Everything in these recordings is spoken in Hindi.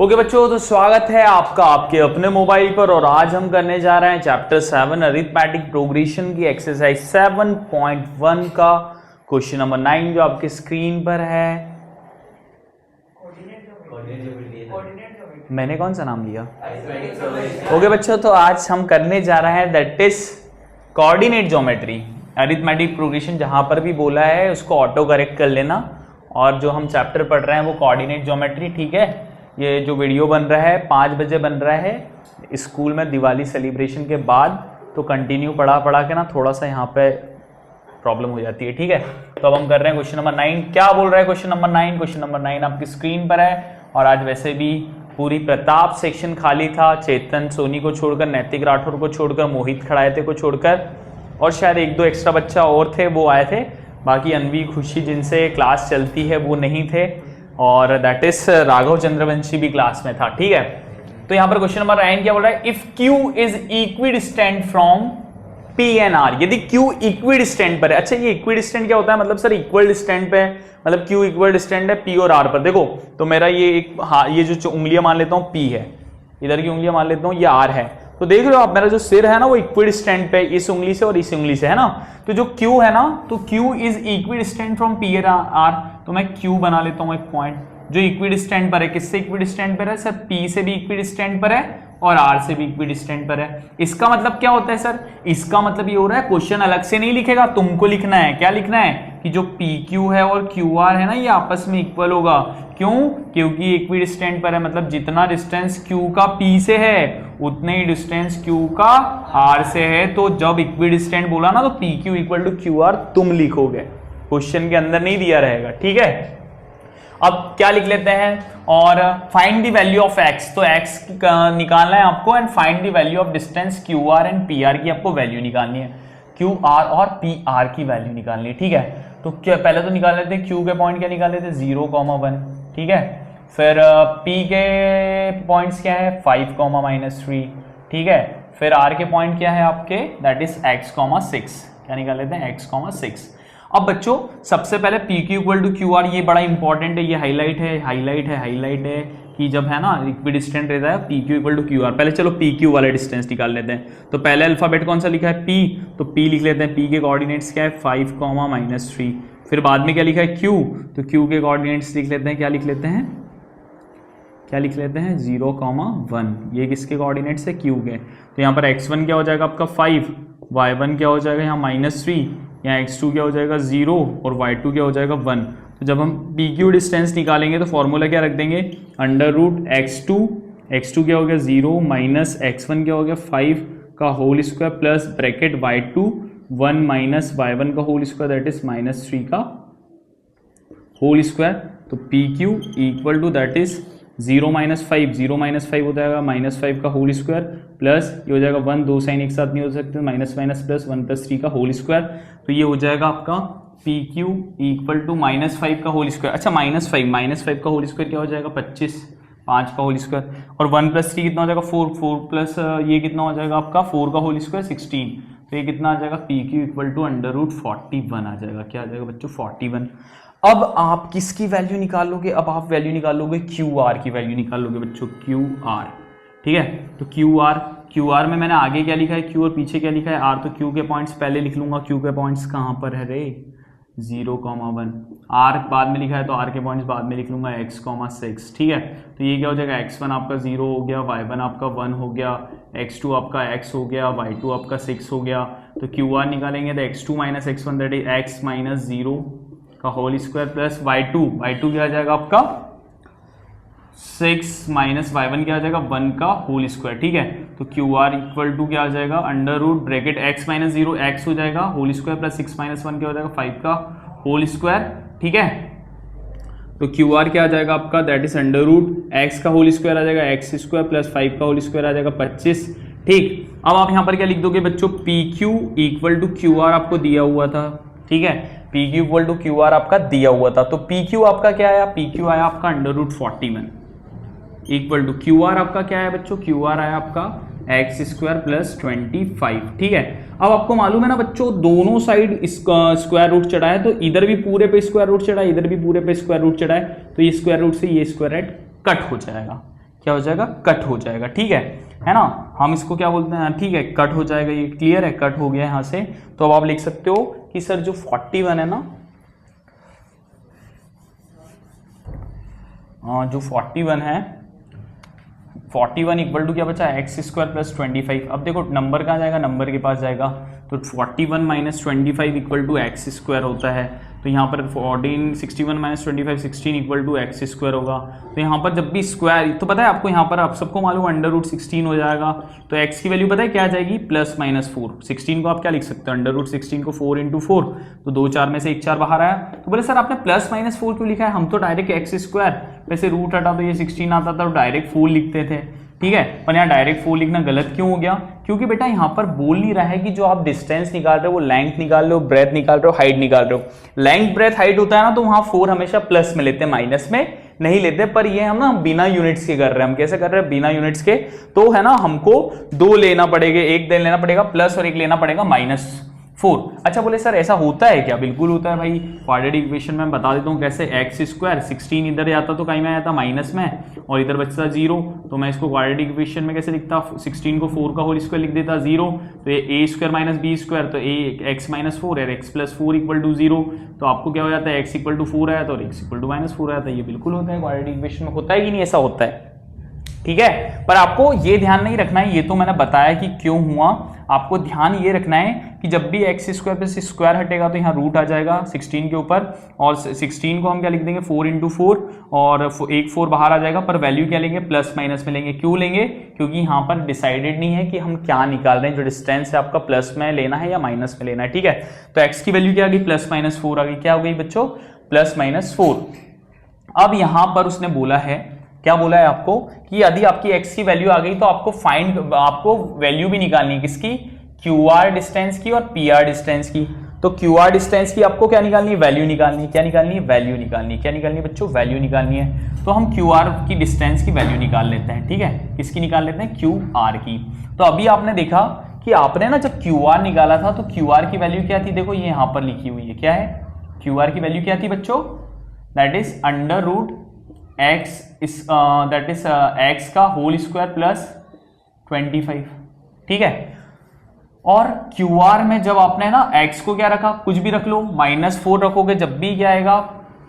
ओके बच्चों, तो स्वागत है आपका आपके अपने मोबाइल पर। और आज हम करने जा रहे हैं चैप्टर 7 अरिथमेटिक प्रोग्रेशन की एक्सरसाइज 7.1 का क्वेश्चन नंबर 9 जो आपके स्क्रीन पर है। मैंने कौन सा नाम लिया? ओके बच्चों, तो आज हम करने जा रहे हैं that is coordinate geometry. Arithmetic progression जहां पर भी बोला है उसको ऑटो करेक्ट कर लेना। और जो हम चैप्टर पढ़ रहे हैं वो कोऑर्डिनेट ज्योमेट्री, ठीक है। ये जो वीडियो बन रहा है 5 बजे बन रहा है स्कूल में दिवाली सेलिब्रेशन के बाद, तो कंटिन्यू पढ़ा के ना थोड़ा सा यहाँ पे प्रॉब्लम हो जाती है, ठीक है। तो अब हम कर रहे हैं क्वेश्चन नंबर 9। क्या बोल रहा है क्वेश्चन नंबर 9? क्वेश्चन नंबर 9 आपकी स्क्रीन पर है। और आज वैसे भी पूरी प्रताप सेक्शन खाली था, चेतन सोनी को छोड़कर, नैतिक राठौर को छोड़कर, मोहित खड़ायते को छोड़कर, और शायद 1-2 एक्स्ट्रा बच्चा और थे वो आए थे। बाकी अनवी खुशी जिनसे क्लास चलती है वो नहीं थे, और दैट इज राघव चंद्रवंशी भी क्लास में था, ठीक है। तो यहां पर क्वेश्चन नंबर 9 क्या बोल रहा है? If Q is equidistant from P and R, यदि Q इक्विडिस्टेंट पर है। अच्छा, ये इक्विडिस्टेंट क्या होता है? मतलब सर इक्वल डिस्टेंट पे, मतलब Q इक्वल डिस्टेंट है P और R पर। देखो तो मेरा ये एक, हाँ, ये जो उंगलियां मान लेता हूँ P है, इधर की उंगलियां मान लेता हूँ ये R है। तो देख रहे हो आप, मेरा जो सिर है ना वो इक्विडिस्टेंट पे इस उंगली से और इस उंगली से है ना। तो जो Q है ना, तो Q is equidistant from P और R। तो मैं Q बना लेता हूँ एक पॉइंट जो इक्विडिस्टेंट पर है। किससे इक्विडिस्टेंट पर है सर? P से भी इक्विडिस्टेंट पर है और R से भी इक्विडिस्टेंट पर है। इसका मतलब क्या होता है सर? इसका मतलब ये हो रहा है, क्वेश्चन अलग से नहीं लिखेगा, तुमको लिखना है। क्या लिखना है? कि जो PQ है और QR है ना, ये आपस में इक्वल होगा। क्यों? क्योंकि इक्विडिस्टेंट पर है, मतलब जितना डिस्टेंस Q का P से है उतने ही डिस्टेंस Q का R से है। तो जब इक्विडिस्टेंट बोला ना, तो PQ इक्वल टू QR तुम लिखोगे, क्वेश्चन के अंदर नहीं दिया रहेगा, ठीक है। अब क्या लिख लेते हैं? और find the value of x, तो x निकालना है आपको, and find the value of distance QR and PR की आपको वैल्यू निकालनी है। QR और PR की वैल्यू निकालनी है, ठीक है। तो क्या पहले तो निकाल लेते हैं Q के पॉइंट, क्या निकाल लेते हैं? 0,1, ठीक है। फिर P के पॉइंट्स क्या है? 5,-3, ठीक है। फिर R के पॉइंट क्या है आपके? दैट इज x,6, क्या निकाल लेते हैं? x,6। अब बच्चों सबसे पहले PQ इक्वल टू QR, ये बड़ा इंपॉर्टेंट है, ये हाईलाइट है कि जब है ना इक्विडिस्टेंट रहता है PQ इक्वल टू QR। पहले चलो PQ वाले डिस्टेंस निकाल लेते हैं। तो पहले अल्फाबेट कौन सा लिखा है? P, तो P लिख लेते हैं। P के कोऑर्डिनेट्स क्या है? 5,-3। फिर बाद में क्या लिखा है? Q, तो Q के कोऑर्डिनेट्स लिख लेते हैं। क्या लिख लेते हैं? 0,1। ये किसके कोऑर्डिनेट्स है? Q के। तो यहाँ पर x1 क्या हो जाएगा आपका? 5, y1 क्या हो जाएगा यहाँ? -3, यहाँ x2 क्या हो जाएगा? 0, और y2 क्या हो जाएगा? 1। तो जब हम PQ डिस्टेंस निकालेंगे तो फॉर्मूला क्या रख देंगे? √x2 क्या हो गया? 0 माइनस x1 क्या हो गया? 5 का whole square plus bracket y2 1 minus y1 का होल स्क्वायर दैट इज -3 का होल स्क्वायर। तो PQ equal to that is 0 - 5 हो जाएगा -5 का होल स्क्वायर प्लस ये हो जाएगा 1, 2 साइन एक साथ नहीं हो सकते, माइनस प्लस 1 + 3 का होल स्क्वायर। तो ये हो जाएगा आपका PQ इक्वल टू -5 का होल स्क्वायर। अच्छा -5 का होल स्क्वायर क्या हो जाएगा? 25, 5 का होल स्क्वायर, और 1 + 3 कितना हो जाएगा? 4 प्लस ये कितना हो जाएगा आपका? 4 का होल स्क्वायर 16। तो ये कितना आ जाएगा? PQ इक्वल टू √41 आ जाएगा। क्या आ जाएगा बच्चों? 41। अब आप किसकी वैल्यू निकालोगे? अब आप वैल्यू निकालोगे QR की वैल्यू निकालोगे बच्चों, QR, ठीक है। तो QR में मैंने आगे क्या लिखा है? Q, और पीछे क्या लिखा है? R। तो Q के पॉइंट्स पहले लिख लूंगा। Q के पॉइंट्स कहाँ पर है रे? 0,1। R बाद में लिखा है तो R के पॉइंट्स बाद में लिख लूंगा, x,6, ठीक है। तो ये क्या हो जाएगा? x1 आपका 0 हो गया, y1 आपका 1 हो गया, x2 आपका x हो गया, y2 आपका 6 हो गया। तो QR निकालेंगे तो x2 - x1 that is x - 0 का होल स्क्वायर प्लस y2 क्या आ जाएगा आपका? 6 माइनस y1 क्या आ जाएगा? 1 का होल स्क्वायर, ठीक है। तो QR इक्वल टू क्या आ जाएगा? √ ब्रैकेट x - 0 x हो जाएगा होल स्क्वायर प्लस 6 - 1 क्या हो जाएगा? 5 का होल स्क्वायर, ठीक है। तो QR क्या आ जाएगा आपका? दैट इज √x का होल स्क्वायर आ जाएगा, x² प्लस 5 का होल स्क्वायर आ जाएगा 25, ठीक। अब आप यहाँ पर क्या लिख दोगे बच्चों? PQ इक्वल टू QR आपको दिया हुआ था, ठीक है। PQ इक्वल टू QR आपका दिया हुआ था। तो PQ आपका क्या आया? PQ आया आपका √41 इक्वल टू QR आपका क्या है बच्चों? QR आया आपका x² प्लस 25, ठीक है। अब आपको मालूम है ना बच्चों, दोनों साइड स्क्वायर रूट चढ़ा है, तो इधर भी पूरे पे स्क्वायर रूट चढ़ा है, इधर भी पूरे पे स्क्वायर रूट चढ़ा है, तो ये स्क्वायर रूट से ये स्क्वायर कट हो जाएगा। क्या हो जाएगा, कट हो जाएगा। ठीक है ना, हम इसको क्या बोलते हैं, ठीक है कट हो जाएगा, ये क्लियर है, कट हो गया यहाँ से। तो अब आप लिख सकते हो कि सर जो 41 है ना, जो 41 है, 41 इक्वल टू क्या बचा, एक्स स्क्वायर प्लस 25। अब देखो नंबर कहाँ जाएगा, नंबर के पास जाएगा, तो 41 minus 25 equal to x square होता है। तो यहाँ पर 61 minus 25 16 equal to x square होगा। तो यहाँ पर जब भी स्क्वायर, तो पता है आपको यहाँ पर आप सबको मालूम अंडर रूट 16 हो जाएगा। तो एक्स की वैल्यू पता है क्या आ जाएगी, प्लस माइनस 4। 16 को आप क्या लिख सकते हो, अंडर रूट 16 को 4 इंटू 4, तो 2 4 में से 1 4 बाहर आया। तो बोले सर आपने प्लस माइनस 4 क्यों लिखा है, हम तो डायरेक्ट एक्स स्क्वायर, वैसे रूट हटा तो ये 16 आता था तो डायरेक्ट 4 लिखते थे। ठीक है, पर यहाँ डायरेक्ट 4 लिखना गलत क्यों हो गया, क्योंकि बेटा यहाँ पर बोल नहीं रहा है कि जो आप डिस्टेंस निकाल रहे हो वो लेंथ निकाल रहे हो, ब्रेथ निकाल रहे हो, हाइट निकाल रहे हो। लेंथ ब्रेथ हाइट होता है ना, तो वहां 4 हमेशा प्लस में लेते हैं, माइनस में नहीं लेते। पर ये हम ना बिना यूनिट्स के कर रहे हैं, हम कैसे कर रहे हैं, बिना यूनिट्स के। तो है ना, हमको 2 लेना पड़ेगा, एक दिन लेना पड़ेगा प्लस और एक लेना पड़ेगा -4। अच्छा बोले सर ऐसा होता है क्या, बिल्कुल होता है भाई। क्वाड्रेटिक इक्वेशन में बता देता हूँ कैसे। एक्स स्क्वायर 16 इधर जाता तो कहीं में आया था माइनस में, और इधर बचता 0, तो मैं इसको क्वाड्रेटिक इक्वेशन में कैसे लिखता, 16 को 4 का होल स्क्वायर लिख देता 0, तो ये ए स्क्वायर माइनस बी स्क्वायर, तो ए एक्स माइनस 4 है, एक्स प्लस 4 इक्वल टू 0। तो आपको क्या हो जाता है, एक्स इक्वल टू 4 आया तो एक्स इक्वल टू -4 आया था। ये बिल्कुल होता है क्वाड्रेटिक इक्वेशन में, होता है कि नहीं, ऐसा होता है। ठीक है, पर आपको ये ध्यान नहीं रखना है, ये तो मैंने बताया कि क्यों हुआ। आपको ध्यान ये रखना है कि जब भी एक्स स्क्वायर पे स्क्वायर हटेगा तो यहाँ रूट आ जाएगा 16 के ऊपर, और 16 को हम क्या लिख देंगे 4 इंटू 4, और एक 4 बाहर आ जाएगा, पर वैल्यू क्या लेंगे, प्लस माइनस में लेंगे। क्यों लेंगे, क्योंकि यहाँ पर डिसाइडेड नहीं है कि हम क्या निकाल रहे हैं, जो डिस्टेंस है आपका प्लस में लेना है या माइनस में लेना है। ठीक है, तो एक्स की वैल्यू क्या आ गई, प्लस माइनस 4 आ गई। क्या हो गई बच्चों, प्लस माइनस 4। अब यहाँ पर उसने बोला है, क्या बोला है आपको, कि यदि आपकी x की वैल्यू आ गई तो आपको वैल्यू भी निकालनी है, किसकी, QR डिस्टेंस की और PR डिस्टेंस की। तो QR डिस्टेंस की आपको क्या निकालनी है, वैल्यू निकालनी है। क्या निकालनी है, वैल्यू निकालनी है। क्या निकालनी है बच्चों, वैल्यू निकालनी है। तो हम QR की डिस्टेंस की वैल्यू निकाल लेते हैं। ठीक है, किसकी निकाल लेते हैं, QR की। तो अभी आपने देखा कि आपने ना जब QR निकाला था तो QR की वैल्यू क्या थी, देखो ये यहाँ पर लिखी हुई है, क्या है, QR की वैल्यू क्या थी बच्चों, that is under root x that is x का होल स्क्वायर प्लस 25। ठीक है, और QR में जब आपने ना x को क्या रखा, कुछ भी रख लो, -4 रखोगे, जब भी क्या आएगा,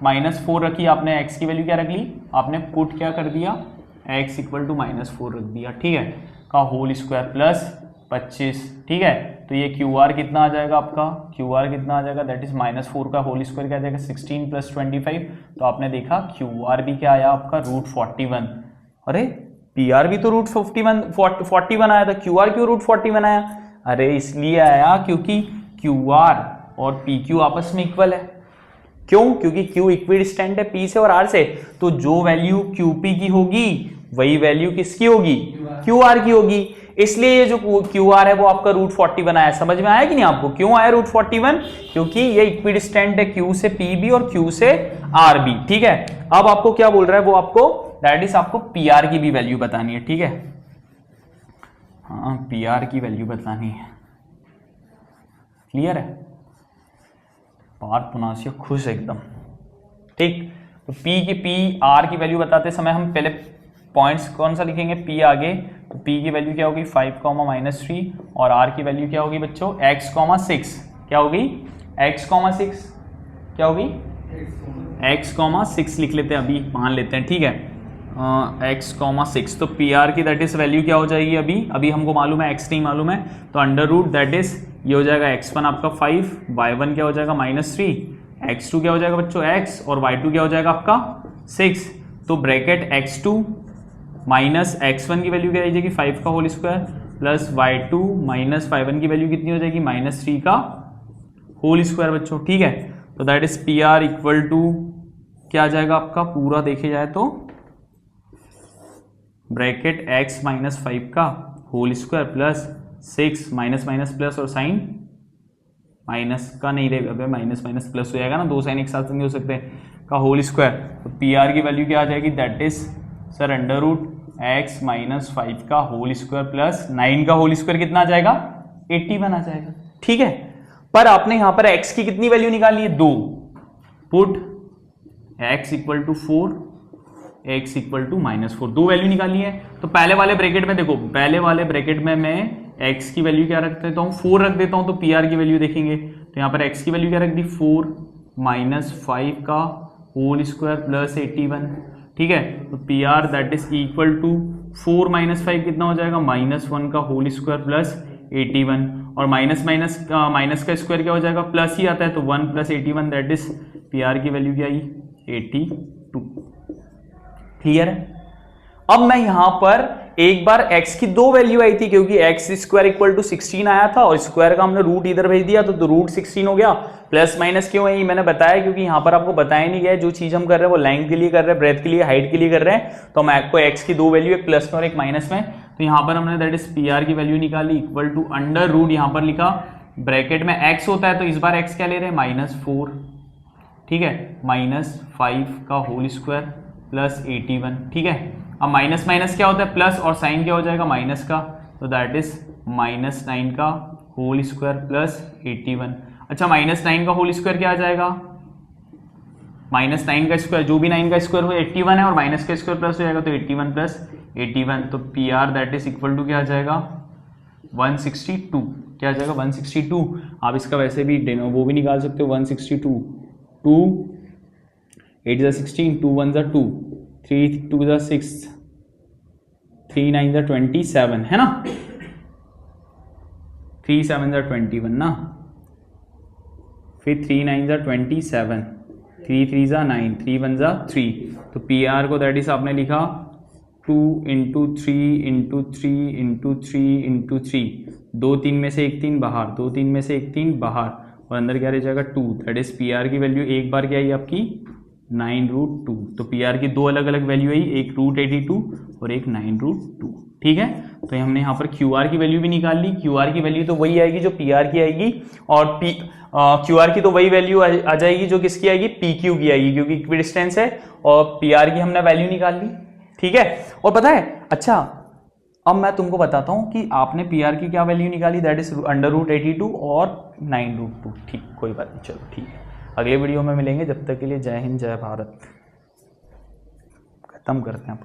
-4 रखी आपने, x की वैल्यू क्या रख ली आपने, पुट क्या कर दिया, x इक्वल टू -4 रख दिया। ठीक है, का होल स्क्वायर प्लस 25। ठीक है, तो ये QR कितना आ जाएगा आपका, QR कितना आ जाएगा, दैट इज -4 का होल स्क्वायर क्या आ जाएगा, 16 प्लस 25। तो आपने देखा QR भी क्या आया आपका, रूट 41। अरे PR भी तो रूट 41 आया था, QR क्यों रूट 41 आया, अरे इसलिए आया क्योंकि QR और PQ आपस में इक्वल है। क्यों, क्योंकि Q इक्विडिस्टेंट है P से और R से, तो जो वैल्यू QP की होगी वही वैल्यू किसकी होगी, QR की होगी। इसलिए ये जो QR है वो आपका रूट 41 आया। समझ में आया कि नहीं आपको, क्यों आया रूट 41, क्योंकि ये इक्विडिस्टेंट है Q से PB और Q से RB। ठीक है, अब आपको क्या बोल रहा है वो, आपको दैट इज आपको PR की भी वैल्यू बतानी है। ठीक है, हाँ PR की वैल्यू बतानी है, क्लियर है, पार्थ पुनासिया खुश एकदम। ठीक, तो PR की वैल्यू बताते समय हम पहले पॉइंट्स कौन सा लिखेंगे, P आगे, तो P की वैल्यू क्या होगी 5, -3, और R की वैल्यू क्या होगी बच्चों, x, 6। क्या होगी, x, 6 क्या होगी, x, 6 लिख लेते हैं, अभी मान लेते हैं। ठीक है, x, 6, तो PR की दैट इज वैल्यू क्या हो जाएगी, अभी हमको मालूम है x नहीं मालूम है, तो अंडर रूट दैट इज ये हो जाएगा x1 आपका 5, y1 क्या हो जाएगा -3, x2 क्या हो जाएगा बच्चों x, और y2 क्या हो जाएगा आपका 6। तो ब्रैकेट x2 माइनस x1 की वैल्यू क्या आ जाएगी 5 का whole square, plus y2 minus y1 की वैल्यू कितनी हो जाएगी, -3 का होल स्क्वायर बच्चों। ठीक है, तो that is PR equal to क्या आ जाएगा आपका, पूरा देखे जाए तो ब्रैकेट x माइनस 5 का whole square plus 6 minus minus plus, और साइन माइनस का नहीं रहेगा, माइनस माइनस प्लस हो जाएगा ना, दो साइन एक साथ नहीं हो सकते, का होल स्क्वायर। तो PR की वैल्यू क्या आ जाएगी, that is sir under root x minus 5 का होल स्क्वायर प्लस 9 का होल स्क्वायर कितना आ जाएगा, 81 आ जाएगा। ठीक है, पर आपने यहां पर x की कितनी वैल्यू निकालनी है, 2, put x equal to 4 x equal to -4, दो वैल्यू निकाली है। तो पहले वाले ब्रैकेट में देखो, पहले वाले ब्रैकेट में मैं x की वैल्यू क्या रख देता हूँ, 4 रख देता हूँ, तो PR की वैल्यू देखेंगे। तो यहाँ पर x की वैल्यू क्या रख दी, 4 -5 का होल स्क्वायर प्लस 81, ठीक है। तो PR that is equal to 4 - 5 कितना हो जाएगा, -1 का होल स्क्वायर प्लस 81, और माइनस का स्क्वायर क्या हो जाएगा, प्लस ही आता है, तो 1 + 81 दैट इज PR की वैल्यू क्या आई, 82। क्लियर है। अब मैं यहां पर एक बार x की दो वैल्यू आई थी, क्योंकि x² इक्वल टू 16 आया था और स्क्वायर का हमने रूट इधर भेज दिया, तो रूट 16 हो गया। प्लस माइनस क्यों है ये मैंने बताया, क्योंकि यहां पर आपको बताया नहीं गया, जो चीज हम कर रहे हैं वो लेंथ के लिए कर रहे हैं, ब्रेथ के लिए, हाइट के लिए कर रहे हैं। तो हम आपको x की दो वैल्यू, एक प्लस में और एक माइनस में, तो यहां पर हमने दैट इज PR की वैल्यू निकाली इक्वल टू अंडर रूट, यहां पर लिखा ब्रैकेट में x होता है, तो इस बार x क्या ले रहे हैं, -4, ठीक है, -5 का होल स्क्वायर प्लस 81, ठीक है। अब माइनस माइनस क्या होता है, प्लस, और साइन क्या हो जाएगा, माइनस का, तो दैट इज -9 का होल स्क्वायर प्लस 81। अच्छा, -9 का होल स्क्वायर क्या आ जाएगा, -9 का स्क्वायर, जो भी 9 का स्क्वायर हो 81 है, और माइनस का स्क्वायर प्लस हो जाएगा, तो 81 + 81, तो PR that is equal to क्या आ जाएगा, 162, क्या आ जाएगा, 162। आप इसका वैसे भी वो भी निकाल सकते हो, 162, 2 8 × 16, 2 1 × 2, 3 2 × 6, 3 9 × 27, है ना, 3 7 × 21 ना, फिर 3 9 × 27, 3 3 × 9, 3 1 × 3, तो PR को दैट इज आपने लिखा 2 × 3 × 3 × 3 × 3, 2 3 में से एक 3 बाहर, 2 3 में से एक 3 बाहर, और अंदर क्या रह जाएगा 2, दैट इज PR की वैल्यू एक बार क्या आई आपकी 9√2। तो PR की दो अलग अलग वैल्यू आई, एक √82 और एक 9√2, ठीक है। तो हमने यहाँ पर QR की वैल्यू भी निकाल ली। QR की वैल्यू तो वही आएगी जो PR की आएगी, और QR की तो वही वैल्यू आ जाएगी जो किसकी आएगी, PQ की आएगी, क्योंकि इक्विडिस्टेंस है, और PR की हमने वैल्यू निकाल ली, ठीक है। और पता है, अच्छा अब मैं तुमको बताता हूँ कि आपने PR की क्या वैल्यू निकाली, दैट इज √82 और 9√2, ठीक, कोई बात नहीं, चलो ठीक है, अगले वीडियो में मिलेंगे, जब तक के लिए जय हिंद जय भारत, खत्म करते हैं।